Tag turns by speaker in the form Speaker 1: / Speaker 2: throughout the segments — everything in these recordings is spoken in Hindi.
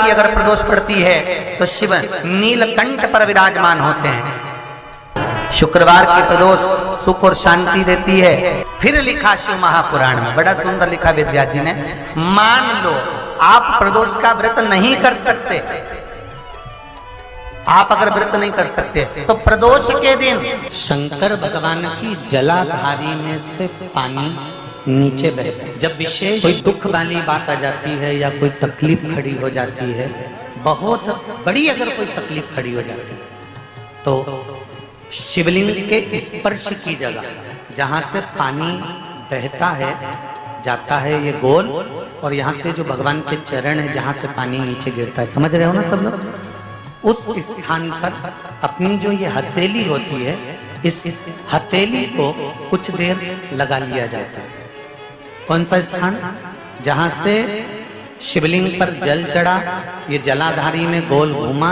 Speaker 1: भी अगर प्रदोष पड़ती है तो शिव नीलकंठ पर विराजमान होते हैं। शुक्रवार की प्रदोष सुख और शांति देती है। फिर लिखा शिव महापुराण में, बड़ा सुंदर लिखा वेदव्यास जी ने, मान लो आप प्रदोष का व्रत नहीं कर सकते, आप अगर व्रत नहीं कर सकते तो प्रदोष के दिन शंकर भगवान की जलाधारी में से पानी नीचे बहता है। जब विशेष कोई दुख वाली बात आ जाती है या कोई तकलीफ खड़ी हो जाती है, बहुत बड़ी अगर कोई तकलीफ खड़ी हो जाती है, तो शिवलिंग के स्पर्श की जगह जहां से पानी बहता है जाता है ये गोल, और यहाँ से जो भगवान के चरण है जहां से पानी नीचे गिरता है, समझ रहे हो ना सब लोग, उस स्थान पर अपनी जो ये हथेली होती है, इस हथेली को कुछ देर लगा लिया जाता है। कौन सा स्थान? जहां से शिवलिंग पर जल चढ़ा, ये जलाधारी में गोल घूमा,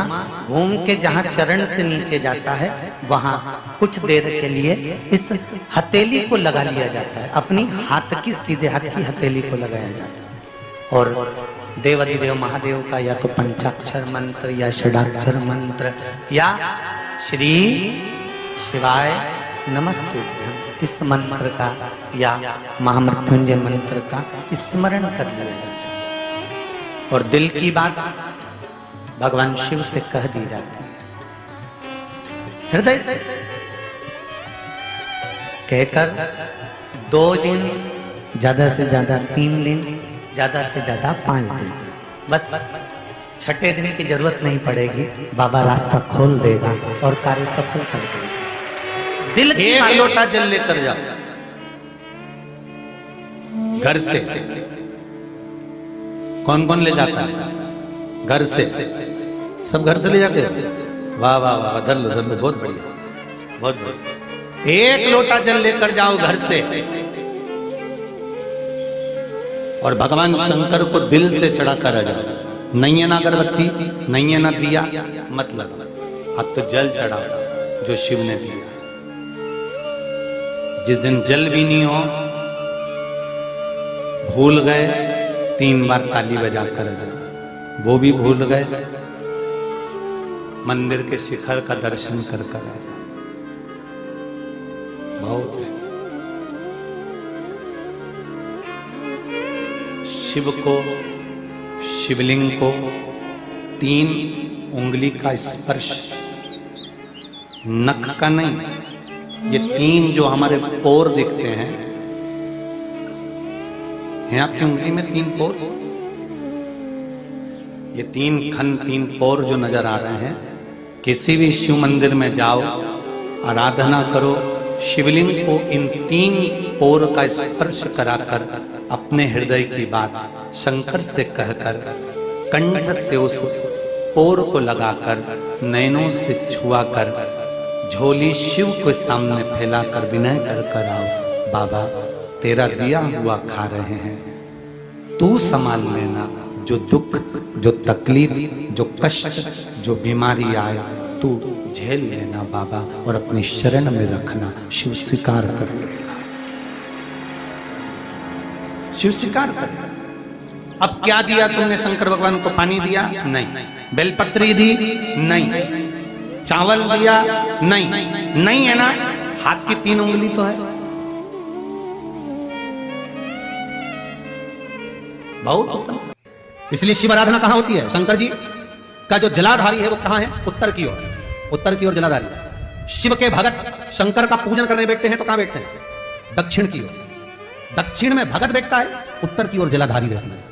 Speaker 1: घूम के जहां चरण से नीचे जाता है वहां कुछ देर के लिए इस हथेली को लगा लिया जाता है। अपनी हाथ की, सीधे हाथ की हथेली को लगाया जाता है। और देवाधिदेव महादेव का या तो पंचाक्षर मंत्र या षडाक्षर मंत्र या श्री शिवाय नमस्तुभ्यं, इस मंत्र का या महामृत्युंजय मंत्र का स्मरण कर लिया जाता है। और दिल की बात भगवान शिव से कह दी जाती है, हृदय से कहकर 2 दिन, ज्यादा से ज्यादा 3 दिन, ज्यादा से ज्यादा 5 दिन, बस 6ठे दिन की जरूरत नहीं पड़ेगी, बाबा रास्ता खोल देगा और कार्य सफल कर देगा। दिल की एक लोटा जल लेकर जाओ घर से। कौन कौन ले जाता है घर से? सब घर से ले जाते हैं। वाह वाह वाह, धर लो, बहुत बढ़िया, बहुत बढ़िया। एक लोटा जल लेकर जाओ घर से और भगवान शंकर को दिल से चढ़ाकर आ जाओ। नहीं है ना अगरबत्ती, नहीं है ना दिया, मतलब अब तो जल चढ़ाओ जो शिव ने दिया। जिस दिन जल भी नहीं हो, भूल गए 3 बार ताली बजा कर आ जाओ, वो भी भूल गए, मंदिर के शिखर का दर्शन कर कर आ जाओ। बहुत है। शिव को, शिवलिंग को 3 उंगली का स्पर्श, नख का नहीं, ये 3 जो हमारे पोर दिखते हैं आपकी उंगली में 3 पोर, ये 3 खन, 3 पोर जो नजर आ रहे हैं, किसी भी शिव मंदिर में जाओ, आराधना करो, शिवलिंग को इन 3 पोर का स्पर्श कराकर अपने हृदय की बात शंकर से कहकर, कंठ से उस पोर को लगाकर, नैनों से छुआकर, झोली शिव के सामने फैलाकर विनय कर कर आओ, बाबा तेरा दिया हुआ खा रहे हैं, तू संभाल लेना, जो दुख, जो तकलीफ, जो कष्ट, जो बीमारी आए तू झेल लेना बाबा, और अपनी शरण में रखना। शिव स्वीकार कर लेगा, शिव स्वीकार कर। अब क्या दिया तुमने शंकर भगवान को? पानी दिया? नहीं। बेलपत्री दी? नहीं। चावल दिया? नहीं। नहीं है ना, हाथ की 3 उंगली तो है, बहुत उत्तम। इसलिए शिव आराधना कहां होती है? शंकर जी का जो जलाधारी है वो कहां है? उत्तर की ओर, उत्तर की ओर जलाधारी। शिव के भगत शंकर का पूजन करने बैठते हैं तो कहां बैठते हैं? दक्षिण की ओर। दक्षिण में भगत बैठता है, उत्तर की ओर जलाधारी रहती है।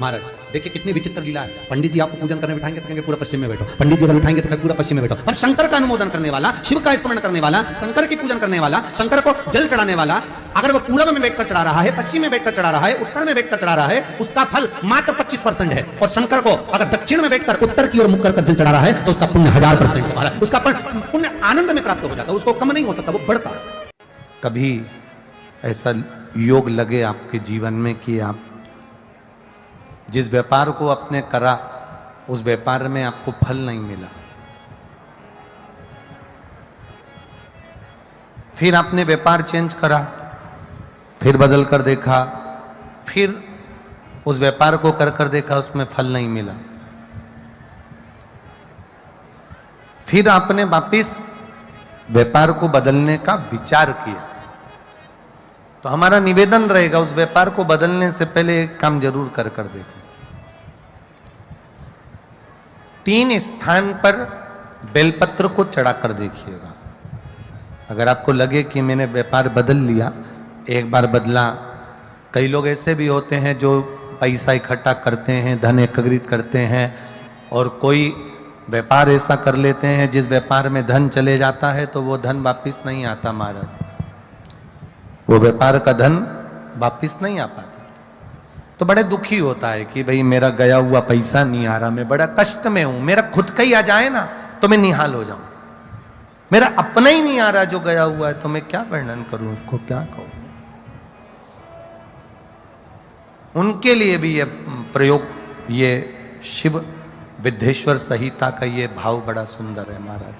Speaker 1: महाराज देखिए कितनी विचित्र लीला है। पंडित जी आपको पूजन करने बैठाएंगे तो कहेंगे पूरा पश्चिम में बैठो, पंडित जी अगर बैठाएंगे तो कहेंगे पूरा पश्चिम में बैठो। पर शंकर का अनुमोदन करने वाला, शिव का स्मरण करने वाला, शंकर की पूजन करने वाला, शंकर को जल चढ़ाने वाला, अगर वो पूर्व में बैठकर चढ़ा रहा है, पश्चिम में बैठकर चढ़ा रहा है, उत्तर में बैठकर चढ़ा रहा है, उसका फल मात्र 25% है। और शंकर को अगर दक्षिण में बैठकर उत्तर की ओर मुख कर जल चढ़ा रहा है तो उसका पुण्य 1000% है। उसका पुण्य आनंद में प्राप्त हो जाता है, उसको कम नहीं हो सकता, वो बढ़ता। कभी ऐसा योग लगे आपके जीवन में कि आप जिस व्यापार को आपने करा उस व्यापार में आपको फल नहीं मिला, फिर आपने व्यापार चेंज करा, फिर बदल कर देखा, फिर उस व्यापार को कर कर देखा, उसमें फल नहीं मिला,
Speaker 2: फिर आपने वापिस व्यापार को बदलने का विचार किया, तो हमारा निवेदन रहेगा उस व्यापार को बदलने से पहले एक काम जरूर कर देखना। 3 स्थान पर बेलपत्र को चढ़ाकर देखिएगा। अगर आपको लगे कि मैंने व्यापार बदल लिया, एक बार बदला, कई लोग ऐसे भी होते हैं जो पैसा इकट्ठा करते हैं, धन एकत्रित करते हैं, और कोई व्यापार ऐसा कर लेते हैं जिस व्यापार में धन चले जाता है तो वो धन वापिस नहीं आता महाराज, वो व्यापार का धन वापिस नहीं आ पाता। तो बड़े दुखी होता है कि भाई मेरा गया हुआ पैसा नहीं आ रहा, मैं बड़ा कष्ट में हूं, मेरा खुद का ही आ जाए ना तो मैं निहाल हो जाऊं, मेरा अपना ही नहीं आ रहा जो गया हुआ है, तो मैं क्या वर्णन करूं, उसको क्या कहूं। उनके लिए भी ये प्रयोग, ये शिव विद्येश्वर संहिता का ये भाव बड़ा सुंदर है महाराज।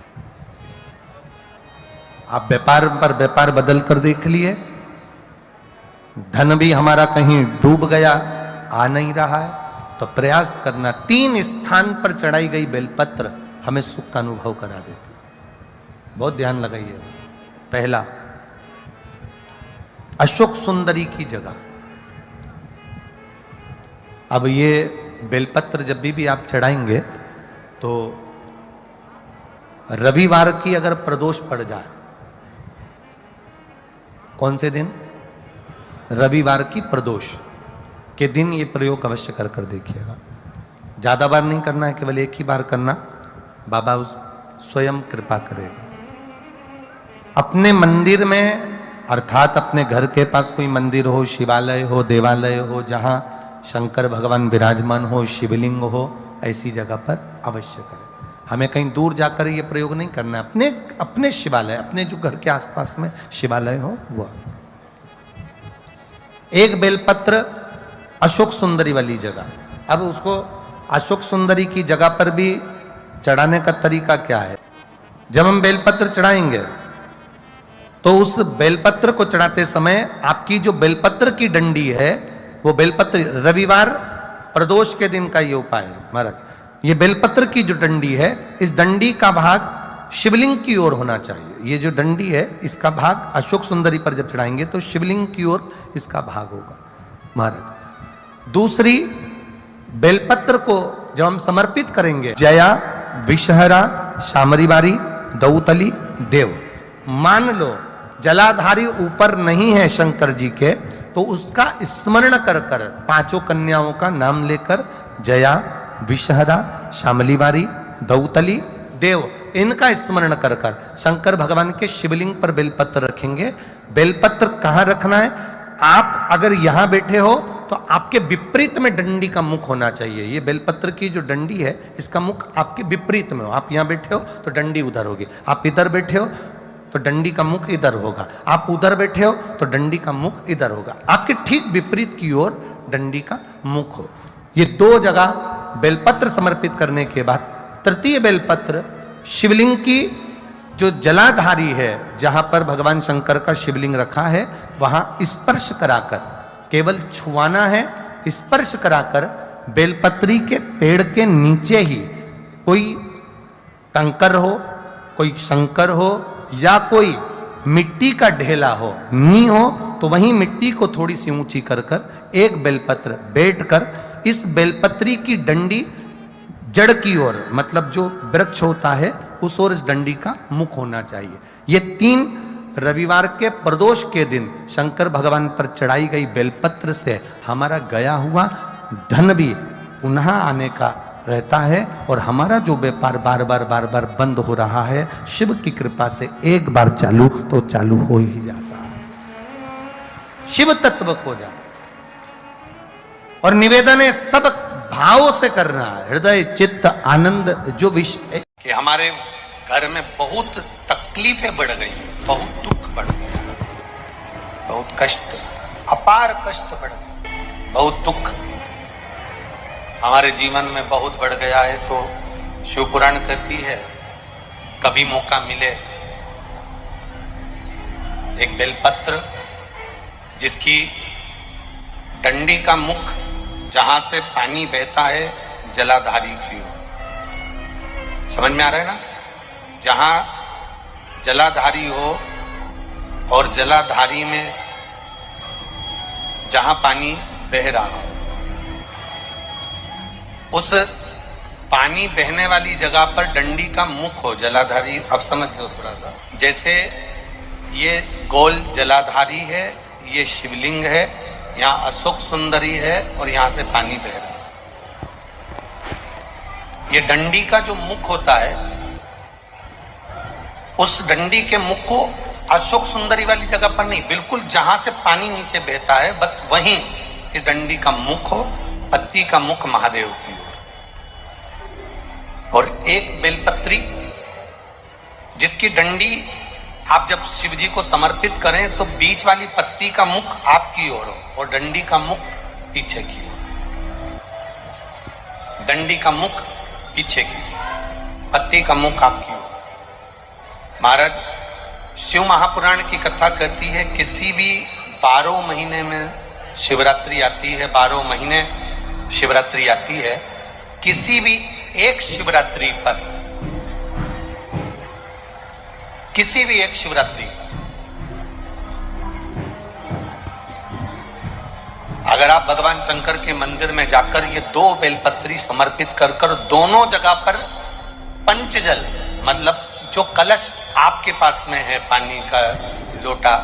Speaker 2: आप व्यापार पर व्यापार बदल कर देख लिए, धन भी हमारा कहीं डूब गया, आ नहीं रहा है, तो प्रयास करना। 3 स्थान पर चढ़ाई गई बेलपत्र हमें सुख का अनुभव करा देती, बहुत ध्यान लगाइएगा। पहला, अशोक सुंदरी की जगह। अब ये बेलपत्र जब भी आप चढ़ाएंगे तो रविवार की अगर प्रदोष पड़ जाए, कौन से दिन? रविवार की प्रदोष के दिन ये प्रयोग अवश्य कर देखिएगा। ज्यादा बार नहीं करना है, केवल एक ही बार करना, बाबा उस स्वयं कृपा करेगा। अपने मंदिर में, अर्थात अपने घर के पास कोई मंदिर हो, शिवालय हो, देवालय हो, जहां शंकर भगवान विराजमान हो, शिवलिंग हो, ऐसी जगह पर अवश्य करें। हमें कहीं दूर जाकर ये प्रयोग नहीं करना है, अपने अपने शिवालय, अपने जो घर के आसपास में शिवालय हो वो। एक बेलपत्र अशोक सुंदरी वाली जगह। अब उसको अशोक सुंदरी की जगह पर भी चढ़ाने का तरीका क्या है? जब हम बेलपत्र चढ़ाएंगे तो उस बेलपत्र को चढ़ाते समय आपकी जो बेलपत्र की डंडी है, वो बेलपत्र, रविवार प्रदोष के दिन का ये उपाय है महाराज। ये बेलपत्र की जो डंडी है, इस डंडी का भाग शिवलिंग की ओर होना चाहिए। ये जो डंडी है, इसका भाग अशोक सुंदरी पर जब चढ़ाएंगे तो शिवलिंग की ओर इसका भाग होगा महाराज। दूसरी, बेलपत्र को जब हम समर्पित करेंगे, जया, विषहरा, शामरीवारी, दौतली, देव। मान लो जलाधारी ऊपर नहीं है शंकर जी के, तो उसका स्मरण कर कर 5 कन्याओं का नाम लेकर, जया, विषहरा, शामलीवारी, दौतली, देव, इनका स्मरण कर कर शंकर भगवान के शिवलिंग पर बेलपत्र रखेंगे। बेलपत्र कहां रखना है? आप अगर यहां बैठे हो तो आपके विपरीत में डंडी का मुख होना चाहिए। ये बेलपत्र की जो डंडी है, इसका मुख आपके विपरीत में हो। आप यहां बैठे हो तो डंडी उधर होगी, आप इधर बैठे हो तो डंडी का मुख इधर होगा, आप उधर बैठे हो तो डंडी का मुख इधर होगा। आपके ठीक विपरीत की ओर डंडी का मुख हो। ये 2 जगह बेलपत्र समर्पित करने के बाद, तृतीय बेलपत्र शिवलिंग की जो जलाधारी है, जहां पर भगवान शंकर का शिवलिंग रखा है, वहां स्पर्श कराकर, केवल छुआना है, स्पर्श कराकर बेलपत्री के पेड़ के नीचे ही कोई कंकर हो, कोई शंकर हो, या कोई मिट्टी का ढेला हो, नी हो, तो वहीं मिट्टी को थोड़ी सी ऊंची कर कर एक बेलपत्र बैठकर इस बेलपत्री की डंडी जड़ की ओर, मतलब जो वृक्ष होता है उस ओर इस डंडी का मुख होना चाहिए। ये 3 रविवार के प्रदोष के दिन शंकर भगवान पर चढ़ाई गई बेलपत्र से हमारा गया हुआ धन भी पुनः आने का रहता है, और हमारा जो व्यापार बार बार बंद हो रहा है, शिव की कृपा से एक बार चालू तो चालू हो ही जाता है। शिव तत्व को जान, और निवेदन है सब भाव से करना है, हृदय चित्त आनंद। जो विषय कि हमारे घर में बहुत तकलीफें बढ़ गई, बहुत दुख बढ़ गया, बहुत कष्ट, अपार कष्ट बढ़ गया, बहुत दुख हमारे जीवन में बहुत बढ़ गया है। तो शिव पुराण कहती है, कभी मौका मिले एक बेलपत्र जिसकी डंडी का मुख जहां से पानी बहता है जलाधारी की ओर, समझ में आ रहा है ना? जहां जलाधारी हो और जलाधारी में जहां पानी बह रहा हो, उस पानी बहने वाली जगह पर डंडी का मुख हो जलाधारी। अब समझ लो थोड़ा सा, जैसे ये गोल जलाधारी है, ये शिवलिंग है, यहाँ अशोक सुंदरी है और यहाँ से पानी बह रहा है। ये डंडी का जो मुख होता है, उस डंडी के मुख को अशोक सुंदरी वाली जगह पर नहीं, बिल्कुल जहां से पानी नीचे बहता है बस वहीं इस डंडी का मुख हो, पत्ती का मुख महादेव की ओर, और एक बेलपत्री जिसकी डंडी आप जब शिव जी को समर्पित करें तो बीच वाली पत्ती का मुख आपकी ओर हो और डंडी का मुख पीछे की ओर, डंडी का मुख पीछे की, पत्ती का मुख आपकी ओर। महाराज, शिव महापुराण की कथा कहती है किसी भी 12 महीने में शिवरात्रि आती है, 12 महीने शिवरात्रि आती है, किसी भी एक शिवरात्रि पर, किसी भी एक शिवरात्रि पर अगर आप भगवान शंकर के मंदिर में जाकर ये 2 बेलपत्री समर्पित कर कर दोनों जगह पर पंचजल, मतलब जो कलश आपके पास में है, पानी का लोटा,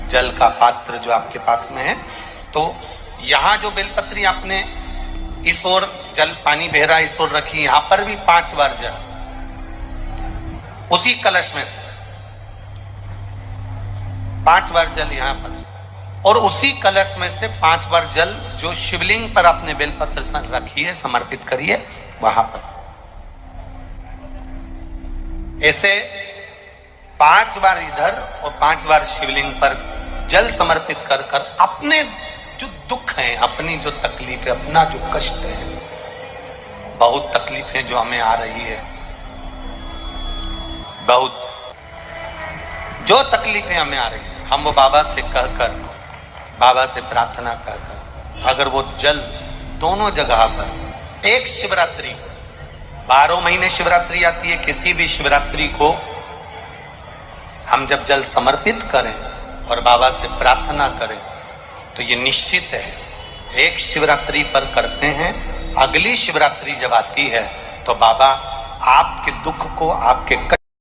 Speaker 2: जल का पात्र जो आपके पास में है, तो यहां जो बेलपत्री आपने इस ओर जल पानी बह रहा इस ओर रखी, यहां पर भी 5 बार जल उसी कलश में से 5 बार जल यहां पर, और उसी कलश में से 5 बार जल जो शिवलिंग पर आपने बेलपत्र रखी है, समर्पित करिए वहां पर। ऐसे 5 बार इधर और 5 बार शिवलिंग पर जल समर्पित कर कर अपने जो दुख हैं, अपनी जो तकलीफ है, अपना जो कष्ट है, बहुत तकलीफें जो हमें आ रही है, बहुत जो तकलीफें हमें आ रही है, हम वो बाबा से कहकर, बाबा से प्रार्थना कहकर, अगर वो जल दोनों जगह पर एक शिवरात्रि, 12 महीने शिवरात्रि आती है, किसी भी शिवरात्रि को हम जब जल समर्पित करें और बाबा से प्रार्थना करें तो ये निश्चित है, एक शिवरात्रि पर करते हैं, अगली शिवरात्रि जब आती है तो बाबा आपके दुख को, आपके